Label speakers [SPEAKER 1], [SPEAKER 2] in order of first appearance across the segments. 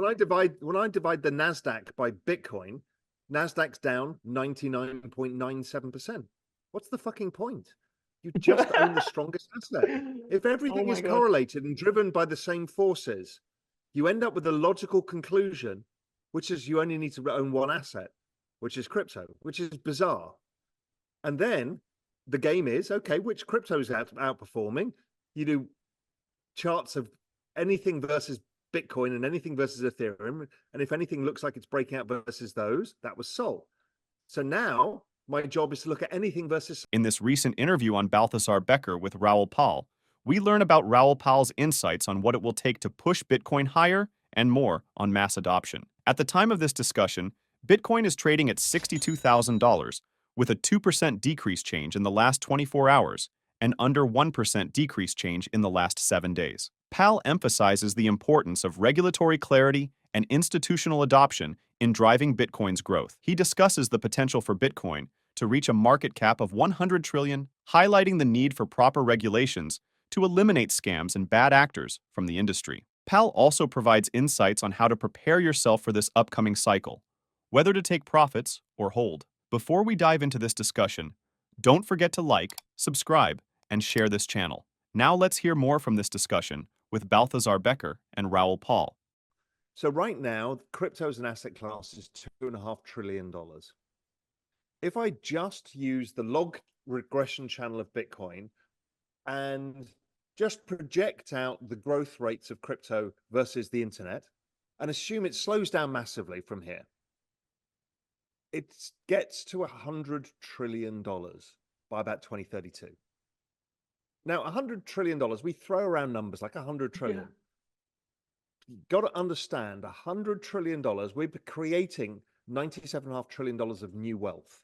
[SPEAKER 1] when I divide the Nasdaq by Bitcoin, Nasdaq's down 99.97%. What's the fucking point? You just own the strongest asset. If
[SPEAKER 2] Oh
[SPEAKER 1] everything
[SPEAKER 2] my
[SPEAKER 1] is
[SPEAKER 2] God.
[SPEAKER 1] correlated and driven by the same forces, you end up with a logical conclusion, which is you only need to own one asset, which is crypto, which is bizarre. And then the game is, okay, which crypto's outperforming? You do charts of anything versus Bitcoin and anything versus Ethereum. And if anything looks like it's breaking out versus those, that was Sol. So now my job is to look at anything versus.
[SPEAKER 3] In this recent interview on Balthasar Becker with Raoul Pal, we learn about Raoul Pal's insights on what it will take to push Bitcoin higher and more on mass adoption. At the time of this discussion, Bitcoin is trading at $62,000, with a 2% decrease change in the last 24 hours and under 1% decrease change in the last 7 days. Pal emphasizes the importance of regulatory clarity and institutional adoption in driving Bitcoin's growth. He discusses the potential for Bitcoin to reach a market cap of 100 trillion, highlighting the need for proper regulations to eliminate scams and bad actors from the industry. Pal also provides insights on how to prepare yourself for this upcoming cycle, whether to take profits or hold. Before we dive into this discussion, don't forget to like, subscribe, and share this channel. Now let's hear more from this discussion with Balthasar Becker and Raoul Pal.
[SPEAKER 1] So right now, crypto as an asset class is $2.5 trillion. If I just use the log regression channel of Bitcoin and just project out the growth rates of crypto versus the internet and assume it slows down massively from here, it gets to $100 trillion by about 2032. Now, $100 trillion, we throw around numbers like 100 trillion.
[SPEAKER 2] Yeah.
[SPEAKER 1] Got to understand $100 trillion, we're creating $97.5 trillion of new wealth.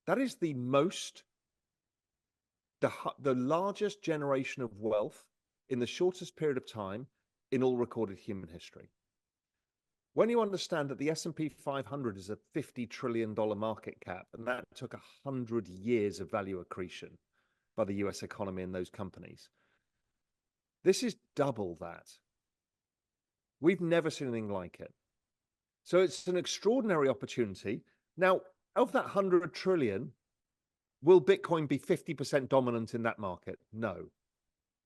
[SPEAKER 1] That is the largest generation of wealth in the shortest period of time in all recorded human history. When you understand that the S&P 500 is a $50 trillion market cap, and that took 100 years of value accretion by the US economy and those companies, this is double that. We've never seen anything like it. So it's an extraordinary opportunity. Now, of that 100 trillion, will Bitcoin be 50% dominant in that market? No.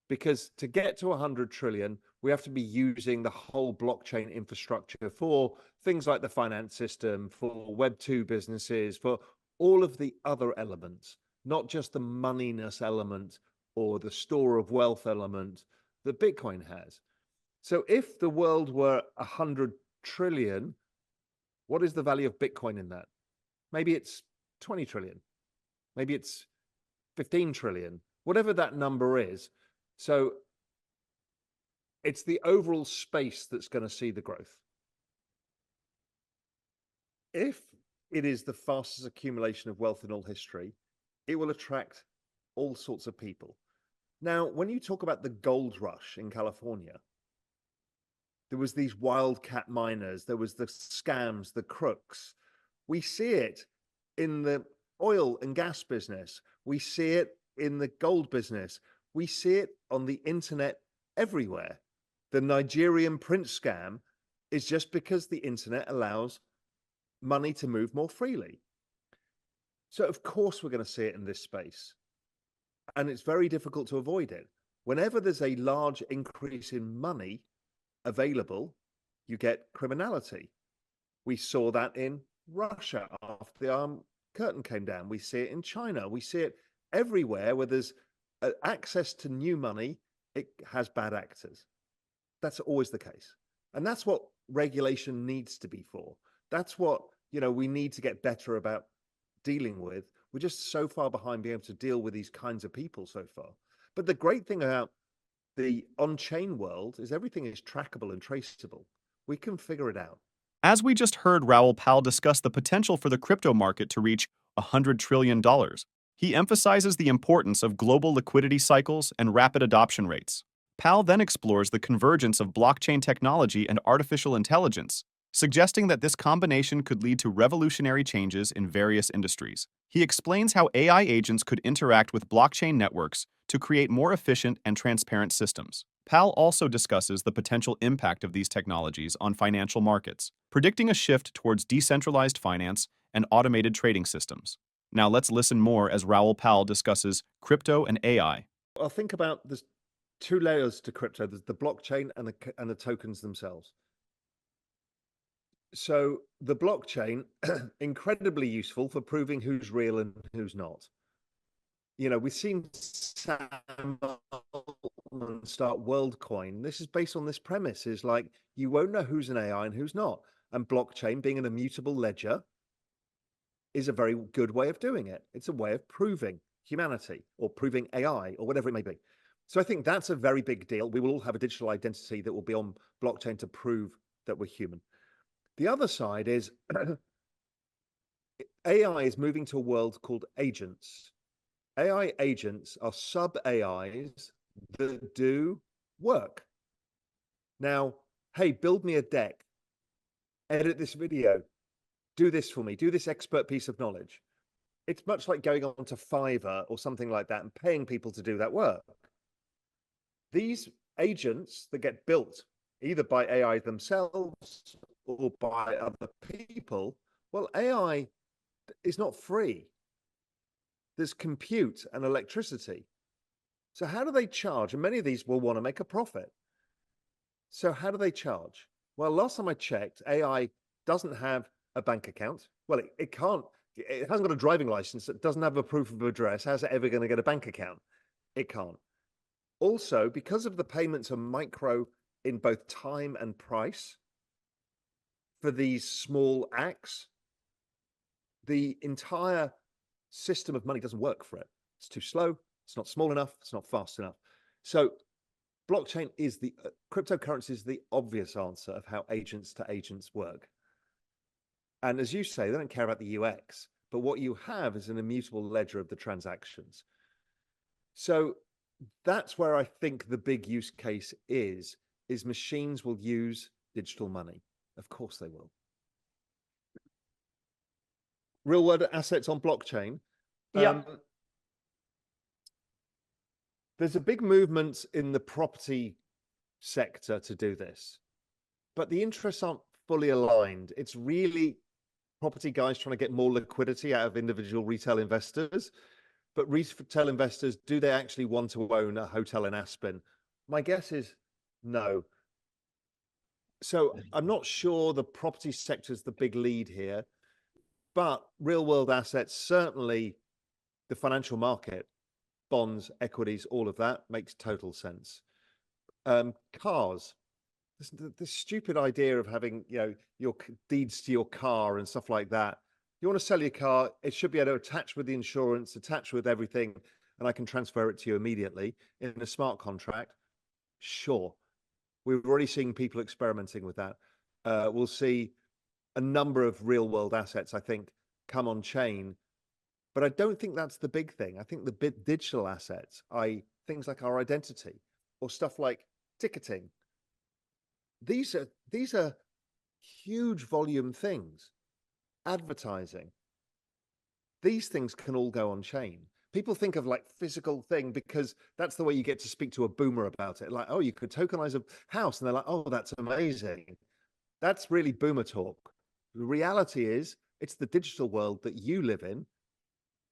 [SPEAKER 1] Because to get to 100 trillion, we have to be using the whole blockchain infrastructure for things like the finance system, for Web 2 businesses, for all of the other elements, not just the moneyness element or the store of wealth element that Bitcoin has. So if the world were 100 trillion, what is the value of Bitcoin in that? Maybe it's 20 trillion. Maybe it's 15 trillion, whatever that number is. So it's the overall space that's going to see the growth. If it is the fastest accumulation of wealth in all history, it will attract all sorts of people. Now, when you talk about the gold rush in California, there was these wildcat miners, there was the scams, the crooks. We see it in the oil and gas business. We see it in the gold business. We see it on the internet everywhere. The Nigerian prince scam is just because the internet allows money to move more freely. So of course we're going to see it in this space. And it's very difficult to avoid it. Whenever there's a large increase in money available, you get criminality. We saw that in Russia after the Iron Curtain came down. We see it in China. We see it everywhere where there's access to new money, it has bad actors. That's always the case. And that's what regulation needs to be for. That's what, we need to get better about dealing with. We're just so far behind being able to deal with these kinds of people so far. But the great thing about the on-chain world is everything is trackable and traceable. We can figure it out.
[SPEAKER 3] As we just heard Raoul Pal discuss the potential for the crypto market to reach $100 trillion, he emphasizes the importance of global liquidity cycles and rapid adoption rates. Pal then explores the convergence of blockchain technology and artificial intelligence, suggesting that this combination could lead to revolutionary changes in various industries. He explains how AI agents could interact with blockchain networks to create more efficient and transparent systems. Pal also discusses the potential impact of these technologies on financial markets, predicting a shift towards decentralized finance and automated trading systems. Now let's listen more as Raoul Pal discusses crypto and AI.
[SPEAKER 1] I'll think about there's two layers to crypto. There's the blockchain and the tokens themselves. So the blockchain, incredibly useful for proving who's real and who's not. You know, we've seen Sam Altman start WorldCoin. This is based on this premise: is like you won't know who's an AI and who's not. And blockchain, being an immutable ledger, is a very good way of doing it. It's a way of proving humanity or proving AI or whatever it may be. So I think that's a very big deal. We will all have a digital identity that will be on blockchain to prove that we're human. The other side is AI is moving to a world called agents. AI agents are sub AIs that do work. Now, hey, build me a deck, edit this video, do this for me, do this expert piece of knowledge. It's much like going on to Fiverr or something like that and paying people to do that work. These agents that get built either by AI themselves or by other people, well, AI is not free. There's compute and electricity. So how do they charge? And many of these will want to make a profit. So how do they charge? Well, last time I checked, AI doesn't have a bank account. Well, it can't. It hasn't got a driving license. It doesn't have a proof of address. How's it ever going to get a bank account? It can't. Also, because of the payments are micro in both time and price for these small acts, the entire system of money doesn't work for it. It's too slow. It's not small enough. It's not fast enough. So blockchain is the cryptocurrency is the obvious answer of how agents to agents work. And as you say, they don't care about the UX, but what you have is an immutable ledger of the transactions. So that's where I think the big use case is machines will use digital money. Of course they will. Real world assets on blockchain.
[SPEAKER 2] Yeah.
[SPEAKER 1] There's a big movement in the property sector to do this, but the interests aren't fully aligned. It's really property guys trying to get more liquidity out of individual retail investors. But retail investors, do they actually want to own a hotel in Aspen? My guess is no. So I'm not sure the property sector is the big lead here, but real world assets, certainly the financial market, bonds, equities, all of that makes total sense. Cars, this stupid idea of having, you know, your deeds to your car and stuff like that. You want to sell your car, it should be able to attach with the insurance, attach with everything, and I can transfer it to you immediately in a smart contract. Sure. We've already seen people experimenting with that. We'll see a number of real world assets, I think, come on chain. But I don't think that's the big thing. I think the digital assets, things like our identity or stuff like ticketing. These are huge volume things. Advertising. These things can all go on chain. People think of like physical thing because that's the way you get to speak to a boomer about it. Like, oh, you could tokenize a house, and they're like, oh, that's amazing. That's really boomer talk. The reality is, it's the digital world that you live in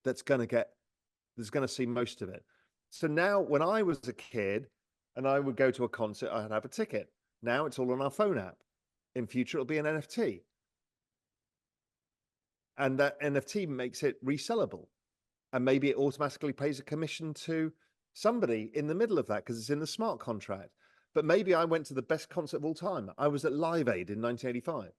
[SPEAKER 1] that's going to see most of it. So now, when I was a kid and I would go to a concert, I'd have a ticket. Now it's all on our phone app. In future, it'll be an NFT. And that NFT makes it resellable. And maybe it automatically pays a commission to somebody in the middle of that because it's in the smart contract. But maybe I went to the best concert of all time. I was at Live Aid in 1985.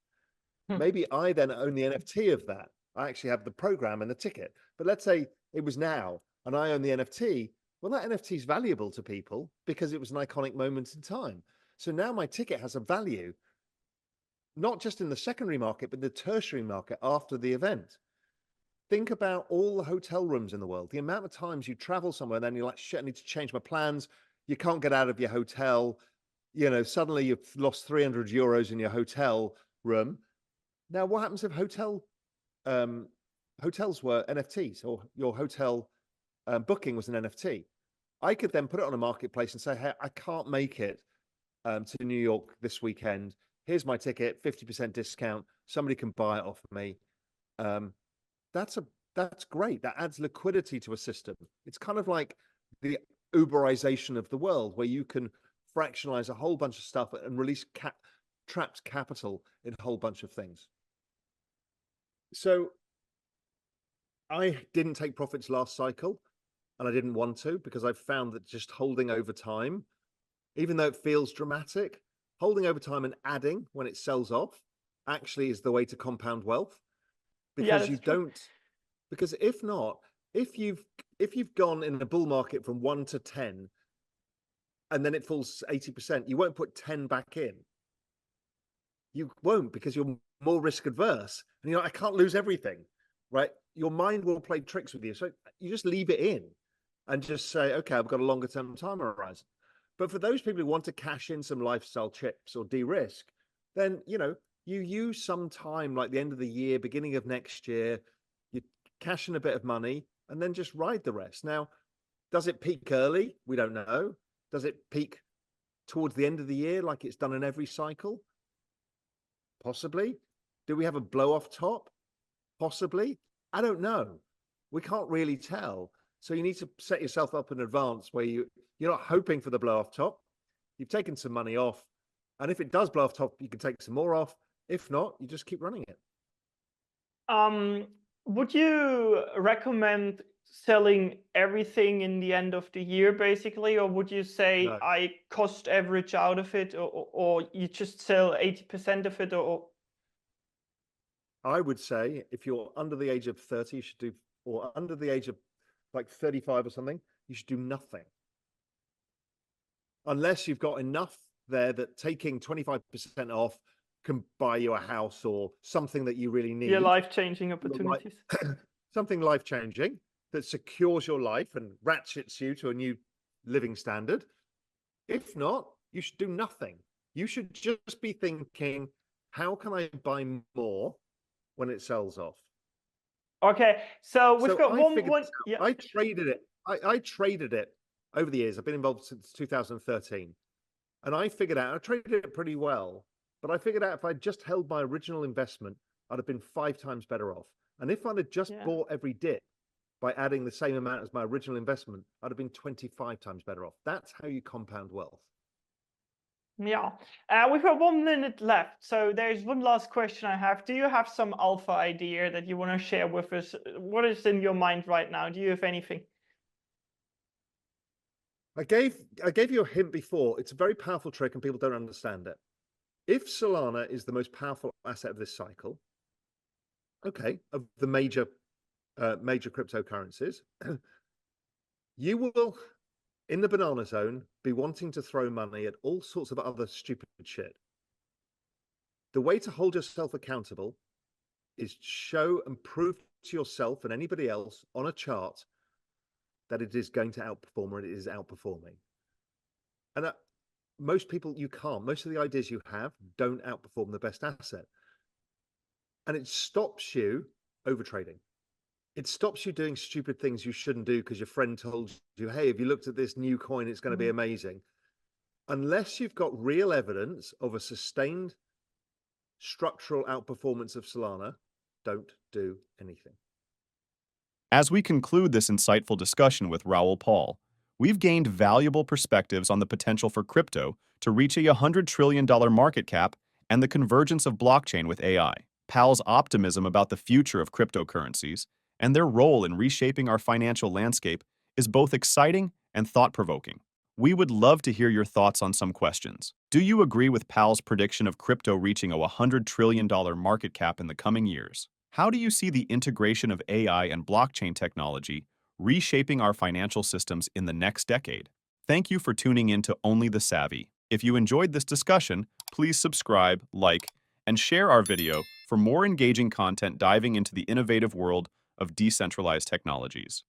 [SPEAKER 1] Maybe I then own the NFT of that. I actually have the program and the ticket. But let's say it was now and I own the NFT. Well, that NFT is valuable to people because it was an iconic moment in time. So now my ticket has a value, not just in the secondary market, but the tertiary market after the event. Think about all the hotel rooms in the world. The amount of times you travel somewhere and then you're like, shit, I need to change my plans. You can't get out of your hotel. You know, suddenly you've lost 300 euros in your hotel room. Now, what happens if hotels were NFTs or your hotel booking was an NFT? I could then put it on a marketplace and say, hey, I can't make it to New York this weekend. Here's my ticket, 50% discount. Somebody can buy it off me. Um, that's great. That adds liquidity to a system. It's kind of like the Uberization of the world, where you can fractionalize a whole bunch of stuff and release trapped capital in a whole bunch of things. So I didn't take profits last cycle, and I didn't want to, because I've found that just holding over time, even though it feels dramatic, holding over time and adding when it sells off actually is the way to compound wealth. Because you don't, because if not, if you've gone in a bull market from 1 to 10 and then it falls 80%, you won't put 10 back in. You won't, because you're more risk adverse. And I can't lose everything, right? Your mind will play tricks with you. So you just leave it in and just say, okay, I've got a longer term time horizon. But for those people who want to cash in some lifestyle chips or de-risk, then, you use some time, like the end of the year, beginning of next year, you cash in a bit of money and then just ride the rest. Now, does it peak early? We don't know. Does it peak towards the end of the year like it's done in every cycle? Possibly. Do we have a blow off top? Possibly. I don't know. We can't really tell. So you need to set yourself up in advance where you're not hoping for the blow off top. You've taken some money off. And if it does blow off top, you can take some more off. If not, you just keep running it.
[SPEAKER 2] Would you recommend selling everything in the end of the year, basically? Or would you say
[SPEAKER 1] No.
[SPEAKER 2] I cost average out of it, or you just sell 80% of it? Or
[SPEAKER 1] I would say if you're under the age of 30, you should do, or under the age of like 35 or something, you should do nothing. Unless you've got enough there that taking 25% off can buy you a house or something that you really need.
[SPEAKER 2] yeah, life-changing opportunities.
[SPEAKER 1] Something life-changing that secures your life and ratchets you to a new living standard. If not, you should do nothing. You should just be thinking, how can I buy more when it sells off?
[SPEAKER 2] Okay, so we've got one.
[SPEAKER 1] Yeah. I traded it. I traded it over the years. I've been involved since 2013. And I figured out, I traded it pretty well, but I figured out if I just held my original investment, I'd have been 5 times better off. And if I'd have just bought every dip by adding the same amount as my original investment, I'd have been 25 times better off. That's how you compound wealth.
[SPEAKER 2] Yeah, we've got 1 minute left. So there's one last question I have. Do you have some alpha idea that you want to share with us? What is in your mind right now? Do you have anything?
[SPEAKER 1] I gave you a hint before. It's a very powerful trick and people don't understand it. If Solana is the most powerful asset of this cycle, okay, of the major cryptocurrencies, you will, in the banana zone, be wanting to throw money at all sorts of other stupid shit. The way to hold yourself accountable is show and prove to yourself and anybody else on a chart that it is going to outperform or it is outperforming. And most people, you can't. Most of the ideas you have don't outperform the best asset. And it stops you overtrading. It stops you doing stupid things you shouldn't do because your friend told you, hey, if you looked at this new coin, it's going to be amazing. Unless you've got real evidence of a sustained structural outperformance of Solana, don't do anything.
[SPEAKER 3] As we conclude this insightful discussion with Raoul Pal, we've gained valuable perspectives on the potential for crypto to reach a $100 trillion market cap and the convergence of blockchain with AI. Pal's optimism about the future of cryptocurrencies and their role in reshaping our financial landscape is both exciting and thought-provoking. We would love to hear your thoughts on some questions. Do you agree with Pal's prediction of crypto reaching a $100 trillion market cap in the coming years? How do you see the integration of AI and blockchain technology reshaping our financial systems in the next decade? Thank you for tuning in to Only the Savvy. If you enjoyed this discussion, please subscribe, like, and share our video for more engaging content diving into the innovative world of decentralized technologies.